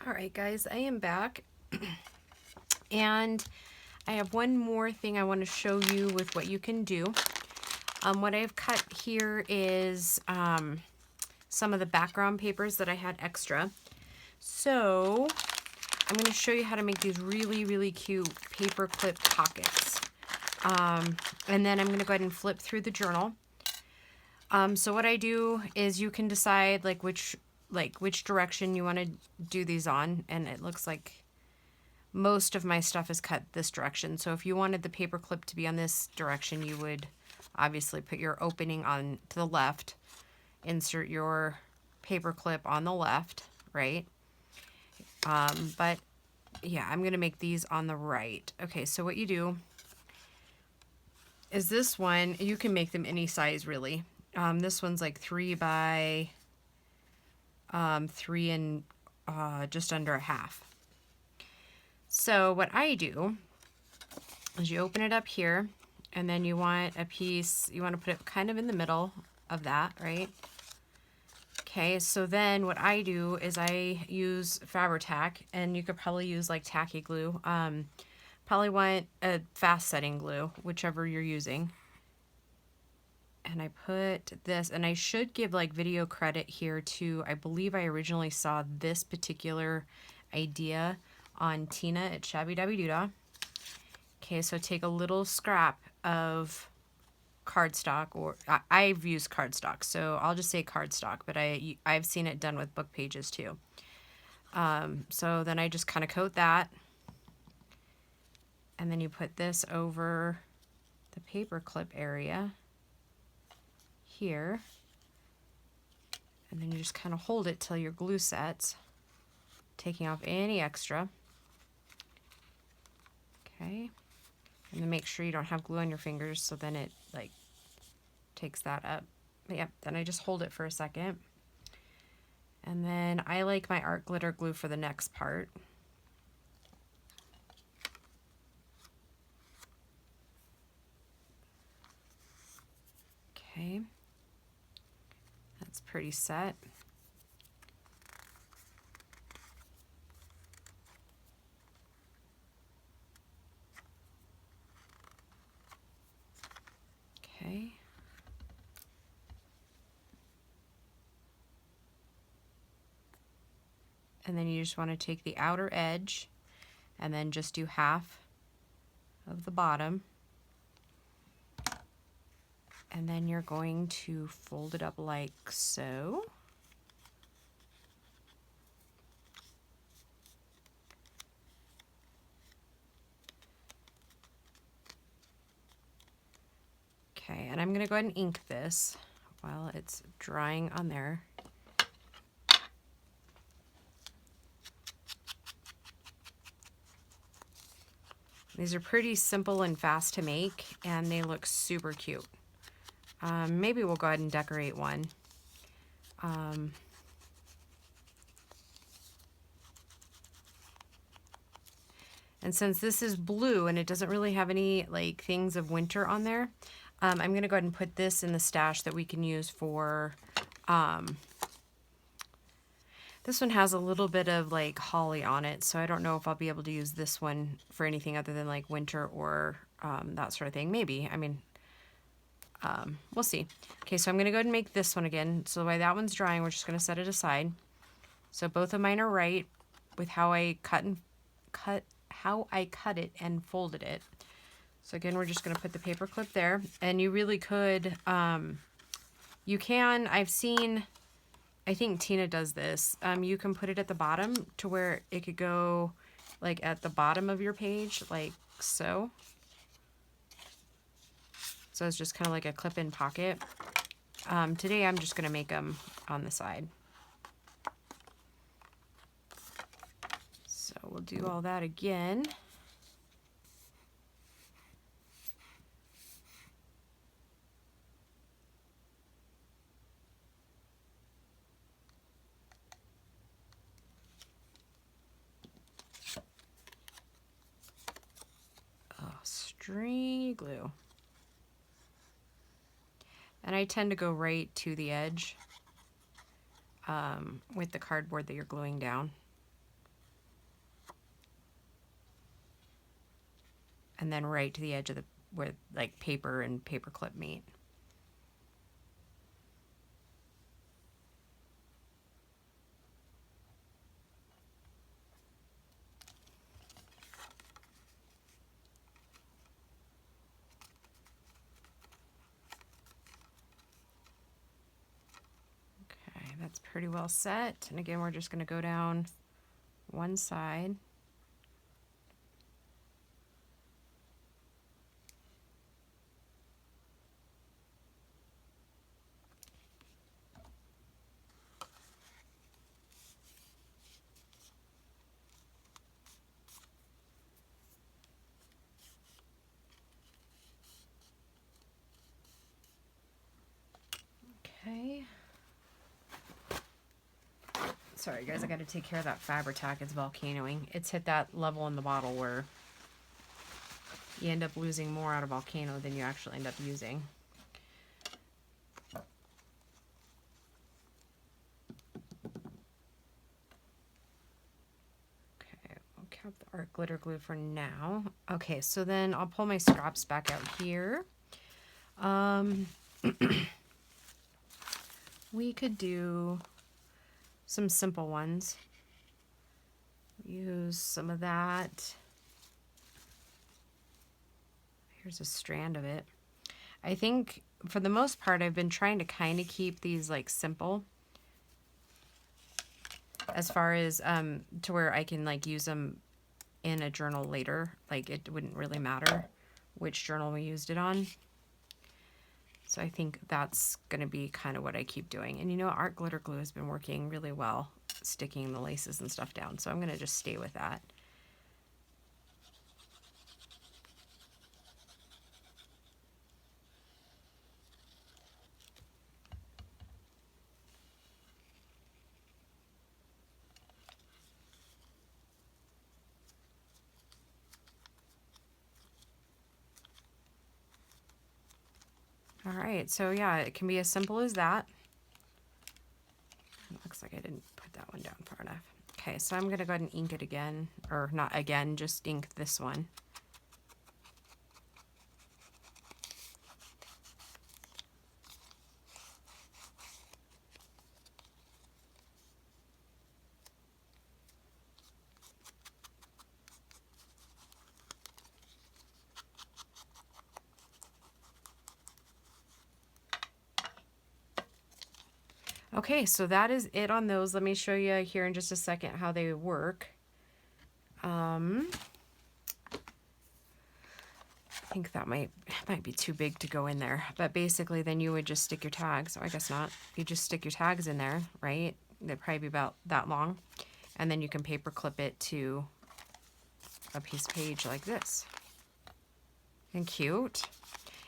All right, guys, I am back. And I have one more thing I want to show you with what you can do. What I've cut here is some of the background papers that I had extra. So I'm going to show you how to make these really, really cute paper clip pockets. And then I'm going to go ahead and flip through the journal. So what I do is you can decide which direction you want to do these on, and it looks like most of my stuff is cut this direction. So if you wanted the paper clip to be on this direction, you would obviously put your opening on to the left, insert your paper clip on the left, right? But yeah, I'm gonna make these on the right. Okay, so what you do is this one, you can make them any size really. This one's like 3 by 3 and just under a half. So what I do is you open it up here, and then you want a piece, you want to put it kind of in the middle of that, right? Okay, so then what I do is I use Fabri-Tac, and you could probably use like tacky glue. Probably want a fast setting glue, whichever you're using. And I put this, and I should give like video credit here too. I believe I originally saw this particular idea on Tina at Shabby Dabby Doodah. Okay, so take a little scrap of cardstock, or I've used cardstock, so I'll just say cardstock, but I've seen it done with book pages too. So then I just kind of coat that, and then you put this over the paper clip area here, and then you just kind of hold it till your glue sets, taking off any extra. Okay, and then make sure you don't have glue on your fingers, so then it like takes that up. But yeah, then I just hold it for a second, and then I like my art glitter glue for the next part. Okay, that's pretty set. Okay. And then you just want to take the outer edge and then just do half of the bottom. And then you're going to fold it up like so. Okay, and I'm going to go ahead and ink this while it's drying on there. These are pretty simple and fast to make, and they look super cute. Maybe we'll go ahead and decorate one. And since this is blue and it doesn't really have any like things of winter on there, I'm going to go ahead and put this in the stash that we can use for, this one has a little bit of like holly on it, so I don't know if I'll be able to use this one for anything other than like winter or that sort of thing. Maybe, I mean, we'll see. Okay, so I'm going to go ahead and make this one again. So while that one's drying, we're just going to set it aside. So both of mine are right with how I cut it and folded it. So again, we're just going to put the paper clip there, and you really could, you can, I've seen, I think Tina does this, you can put it at the bottom to where it could go like at the bottom of your page, like so. So it's just kind of like a clip-in pocket. Today I'm just going to make them on the side. So we'll do all that again. Oh, stringy glue. And I tend to go right to the edge with the cardboard that you're gluing down. and then right to the edge of the where like paper and paper clip meet. Okay, that's pretty well set. And again, we're just going to go down one side. Okay. Sorry guys, I got to take care of that Fabri-Tac. It's volcanoing. It's hit that level in the bottle where you end up losing more out of volcano than you actually end up using. Okay, I'll cap the art glitter glue for now. Okay, so then I'll pull my scraps back out here. We could do some simple ones. Use some of that. Here's a strand of it. I think for the most part I've been trying to kind of keep these like simple as far as to where I can like use them in a journal later. Like it wouldn't really matter which journal we used it on. So I think that's going to be kind of what I keep doing. And you know, art glitter glue has been working really well, sticking the laces and stuff down. So I'm going to just stay with that. All right, so yeah, it can be as simple as that. It looks like I didn't put that one down far enough. Okay, so I'm gonna go ahead and ink it again, or not again, just ink this one. Okay, so that is it on those. Let me show you here in just a second how they work. I think that might be too big to go in there, but basically then you would just stick your tags. Oh, I guess not. You just stick your tags in there, right? They'd probably be about that long, and then you can paper clip it to a piece of page like this. And cute.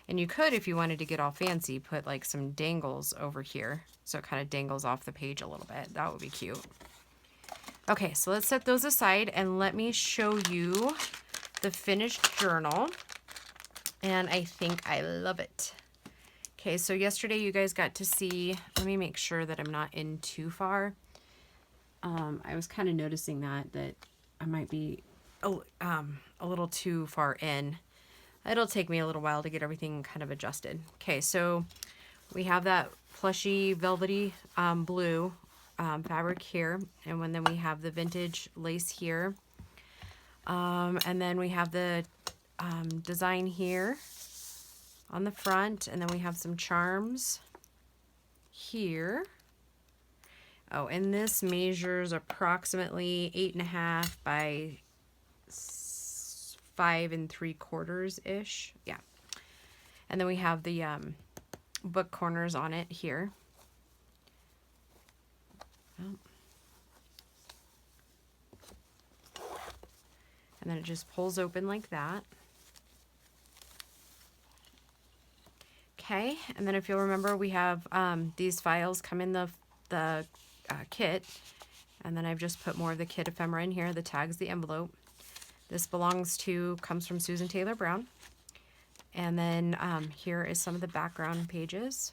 And you could, if you wanted to get all fancy, put like some dangles over here. So it kind of dangles off the page a little bit. That would be cute. Okay, so let's set those aside and let me show you the finished journal. And I think I love it. Okay, so yesterday you guys got to see, let me make sure that I'm not in too far. I was kind of noticing that I might be a little too far in. It'll take me a little while to get everything kind of adjusted. Okay, so we have that plushy, velvety blue fabric here. And then we have the vintage lace here. And then we have the design here on the front. And then we have some charms here. Oh, and this measures approximately 8.5 by 5 3/4 ish. Yeah. And then we have the book corners on it here. Oh. And then it just pulls open like that. Okay, and then if you'll remember, we have these files come in the kit, and then I've just put more of the kit ephemera in here. The tag's the envelope. This comes from Susan Taylor Brown. And then here is some of the background pages.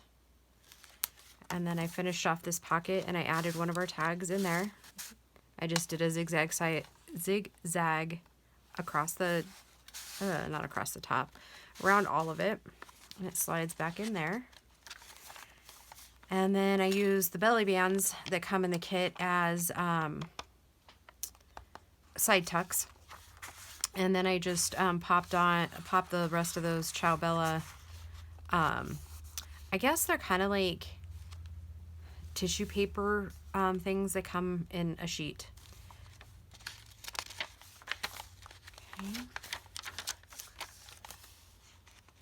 And then I finished off this pocket and I added one of our tags in there. I just did a zigzag across the not across the top, around all of it, and it slides back in there. And then I use the belly bands that come in the kit as side tucks. And then I just popped the rest of those Ciao Bella. I guess they're kind of like tissue paper things that come in a sheet. Okay.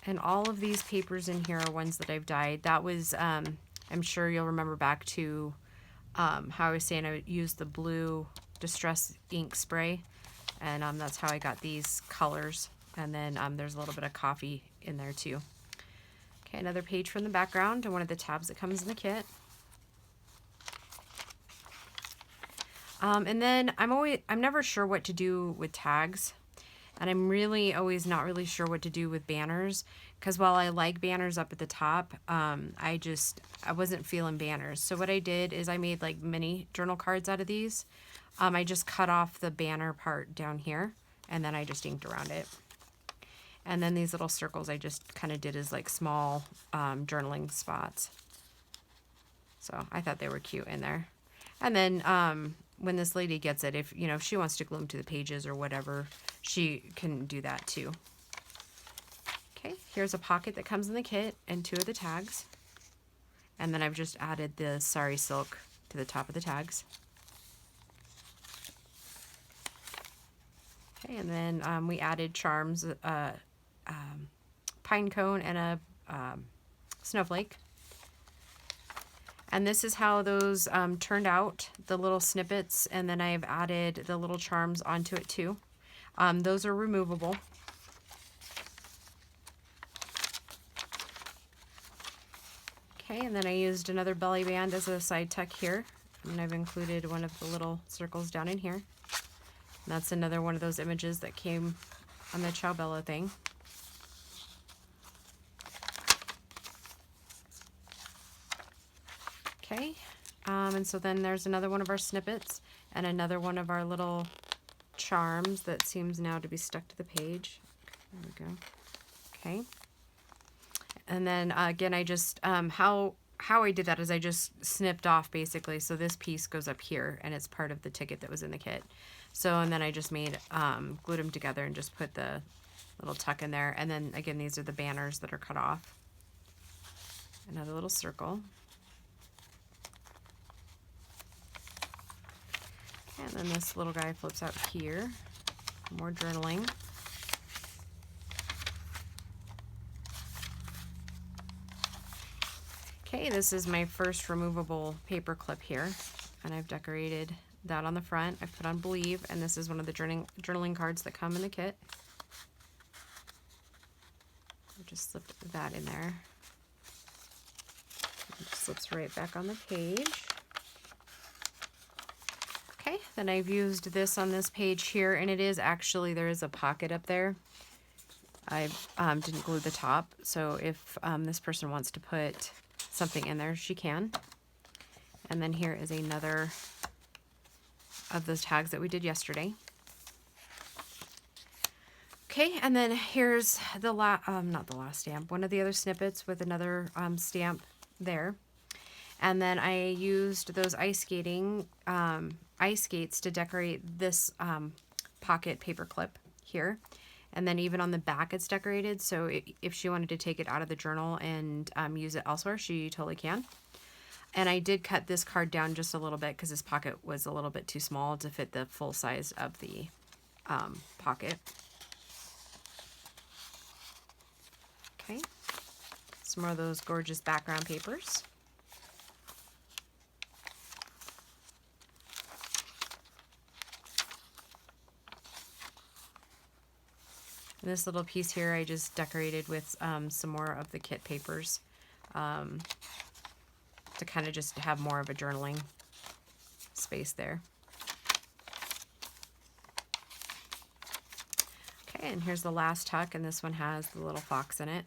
And all of these papers in here are ones that I've dyed. That was, I'm sure you'll remember back to how I was saying I used the blue Distress ink spray. And that's how I got these colors. And then there's a little bit of coffee in there too. Okay, another page from the background and one of the tabs that comes in the kit. And then I'm never sure what to do with tags. And I'm really always not really sure what to do with banners, because while I like banners up at the top, I wasn't feeling banners. So what I did is I made like mini journal cards out of these. I just cut off the banner part down here, and then I just inked around it. And then these little circles I just kind of did as like small journaling spots. So I thought they were cute in there. And then when this lady gets it, if she wants to glue them to the pages or whatever, she can do that too. Okay, here's a pocket that comes in the kit and 2 of the tags. And then I've just added the sari silk to the top of the tags. Okay, and then we added charms, pine cone and a snowflake. And this is how those turned out, the little snippets, and then I've added the little charms onto it too. Those are removable. Okay, and then I used another belly band as a side tuck here, and I've included one of the little circles down in here. And that's another one of those images that came on the Ciao Bella thing. Okay, and so then there's another one of our snippets and another one of our little charms that seems now to be stuck to the page. There we go. Okay. And then again, I just, how I did that is I just snipped off basically. So this piece goes up here and it's part of the ticket that was in the kit. So, and then I just made, glued them together and just put the little tuck in there. And then again, these are the banners that are cut off. Another little circle. And then this little guy flips out here. More journaling. Okay, this is my first removable paper clip here, and I've decorated that on the front. I've put on Believe, and this is one of the journaling cards that come in the kit. I just slipped that in there. It slips right back on the page. Okay, then I've used this on this page here, and it is actually, there is a pocket up there. I didn't glue the top, so if this person wants to put something in there, she can. And then here is another of those tags that we did yesterday. Okay, and then here's the not the last stamp, one of the other snippets with another stamp there. And then I used those ice skates to decorate this pocket paper clip here. And then even on the back it's decorated, so if she wanted to take it out of the journal and use it elsewhere, she totally can. And I did cut this card down just a little bit because this pocket was a little bit too small to fit the full size of the pocket. Okay, some more of those gorgeous background papers. And this little piece here I just decorated with some more of the kit papers to kind of just have more of a journaling space there. Okay, and here's the last tuck, and this one has the little fox in it.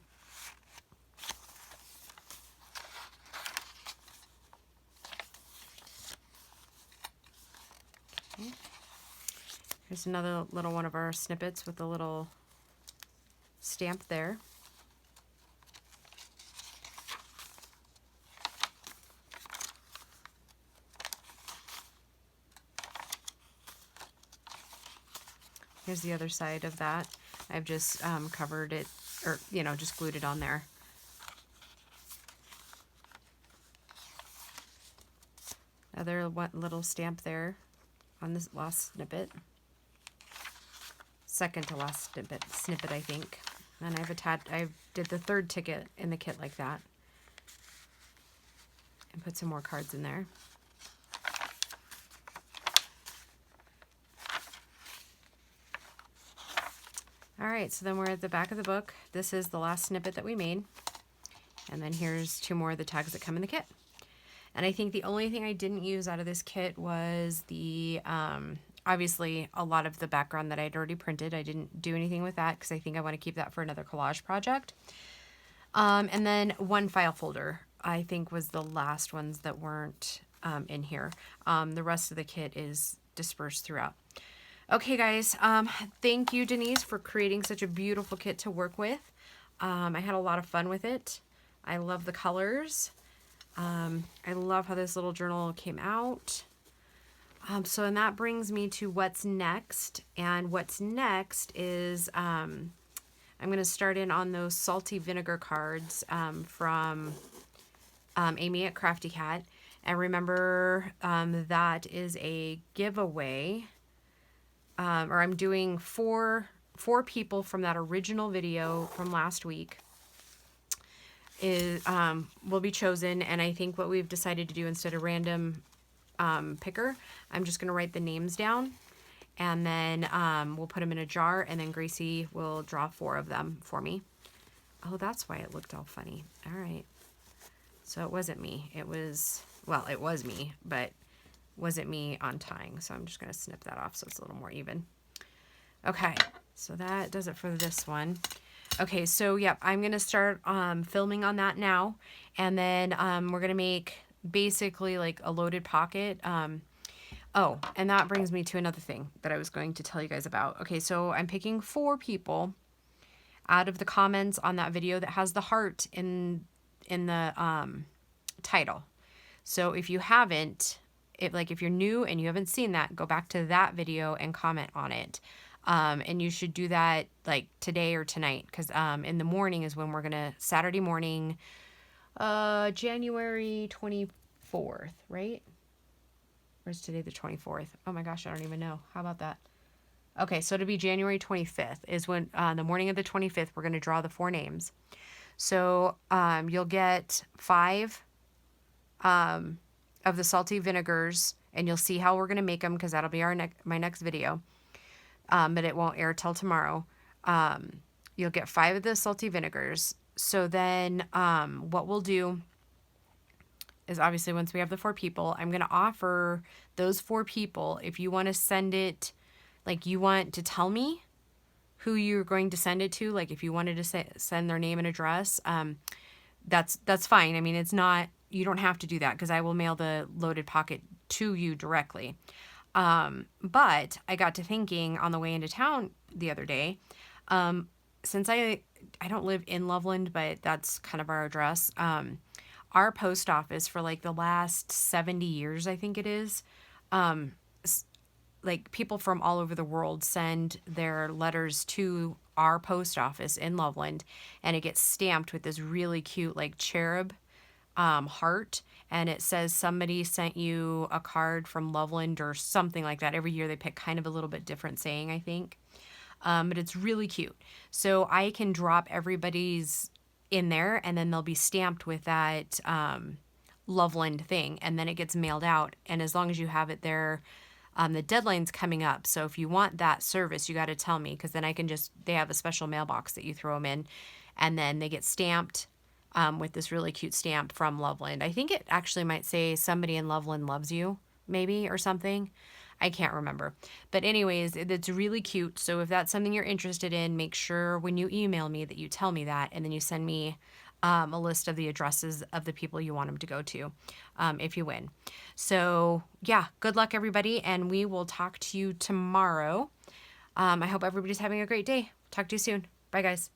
Okay. Here's another little one of our snippets with a little stamp there. Here's the other side of that. I've just covered it, or, you know, just glued it on there. Another little stamp there on this last snippet. Second to last snippet, I think. And I did the third ticket in the kit like that. And put some more cards in there. All right, so then we're at the back of the book. This is the last snippet that we made. And then here's 2 more of the tags that come in the kit. And I think the only thing I didn't use out of this kit was the, obviously, a lot of the background that I'd already printed. I didn't do anything with that because I think I want to keep that for another collage project. And then 1 file folder, I think, was the last ones that weren't in here. The rest of the kit is dispersed throughout. Okay, guys, thank you, Denise, for creating such a beautiful kit to work with. I had a lot of fun with it. I love the colors. I love how this little journal came out. So, and that brings me to what's next. And what's next is I'm going to start in on those salty vinegar cards from Amy at Crafty Cat. And remember, that is a giveaway. Or I'm doing four people from that original video from last week is will be chosen. And I think what we've decided to do, instead of random picker, I'm just going to write the names down, and then we'll put them in a jar, and then Gracie will draw 4 of them for me. Oh, that's why it looked all funny. All right. So it wasn't me. It was, well, it was me, but wasn't me on tying. So I'm just going to snip that off so it's a little more even. Okay, so that does it for this one. Okay, so yep, I'm going to start filming on that now, and then we're going to make basically like a loaded pocket. Oh, and that brings me to another thing that I was going to tell you guys about. Okay, so I'm picking 4 people out of the comments on that video that has the heart in the title. So if you haven't, if you're new and you haven't seen that, go back to that video and comment on it. And you should do that like today or tonight, because in the morning is when we're gonna, Saturday morning, January 24th, right? Or is today the 24th? Oh my gosh, I don't even know. How about that? Okay, so it'll be January 25th is when, the morning of the 25th, we're going to draw the 4 names. So you'll get 5 of the salty vinegars, and you'll see how we're going to make them, because that'll be my next video. But it won't air till tomorrow. You'll get 5 of the salty vinegars. So then what we'll do is, obviously, once we have the 4 people, I'm going to offer those 4 people, if you want to send it, like you want to tell me who you're going to send it to, like if you wanted to send their name and address, that's fine. I mean, it's not, you don't have to do that, because I will mail the loaded pocket to you directly. But I got to thinking on the way into town the other day, since I don't live in Loveland, but that's kind of our address. Our post office for like the last 70 years, I think it is, like people from all over the world send their letters to our post office in Loveland, and it gets stamped with this really cute like cherub heart, and it says somebody sent you a card from Loveland or something like that. Every year they pick kind of a little bit different saying, I think. But it's really cute. So I can drop everybody's in there, and then they'll be stamped with that Loveland thing, and then it gets mailed out. And as long as you have it there, the deadline's coming up. So if you want that service, you got to tell me, because then I can they have a special mailbox that you throw them in, and then they get stamped with this really cute stamp from Loveland. I think it actually might say somebody in Loveland loves you, maybe, or something. I can't remember. But anyways, it's really cute. So if that's something you're interested in, make sure when you email me that you tell me that, and then you send me a list of the addresses of the people you want them to go to if you win. So yeah, good luck everybody, and we will talk to you tomorrow. I hope everybody's having a great day. Talk to you soon. Bye guys.